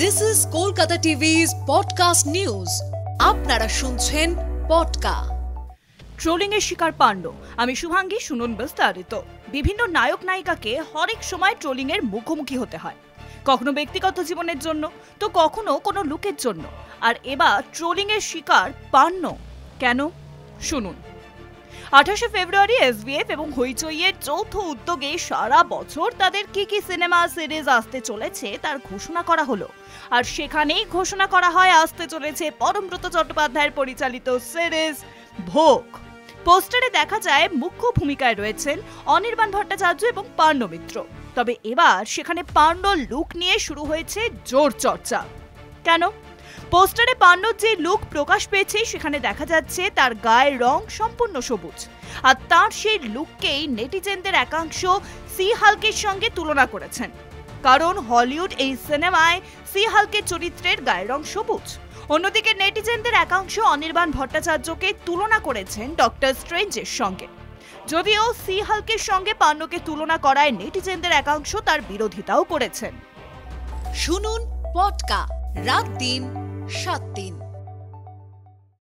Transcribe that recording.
This is Kolkata TV's podcast news. আপনারা শুনছেন পডকা। Trolling এর শিকার পান্ড। আমি শুভাঙ্গী, শুনুন বিস্তারিত। বিভিন্ন নায়ক নায়িকাকে হরেক সময় ট্রোলিং এর মুখোমুখি হতে হয়, কখনো ব্যক্তিগত জীবনের জন্য, তো কখনো কোনো লুকের জন্য। আর এবার ট্রোলিং এর শিকার পান্ড। কেন? শুনুন। 28 ফেব্রুয়ারি এসবিএফ এবং হইচইয়ের যৌথ উদ্যোগে সারা বছর তাদের কি সিনেমা সিরিজ আসতে চলেছে তার ঘোষণা করা হলো। আর সেখানেই ঘোষণা করা হয় আসতে চলেছে পরমব্রত চট্টোপাধ্যায়ের পরিচালিত সিরিজ ভোগ। পোস্টারে দেখা যায় মুখ্য ভূমিকায় রয়েছেন অনির্বাণ ভট্টাচার্য এবং পান্ড মিত্র। তবে এবার সেখানে পান্ড লুক নিয়ে শুরু হয়েছে জোর চর্চা। কেন? পোস্টারে পান্ডর যে লুক প্রকাশ পেয়েছে সেখানে দেখা যাচ্ছে তার গায়ের রং সম্পূর্ণ সবুজ, আর তার সেই লুককেই নেটিজেনদের একাংশ সি হাল্কের সঙ্গে তুলনা করেছেন। কারণ হলিউড এই সিনেমায় সি হাল্কের চরিত্রের গায়ের রং সবুজ। অন্যদিকে নেটিজেনদের একাংশ অনির্বাণ ভট্টাচার্যকে তুলনা করেছেন ডক্টর স্ট্রেঞ্জের সঙ্গে। যদিও সি হাল্কের সঙ্গে পান্ডকে তুলনা করায় নেটিজেনদের একাংশ তার বিরোধিতাও করেছেন। শুনুন পডকা, রাত দিন 7 দিন।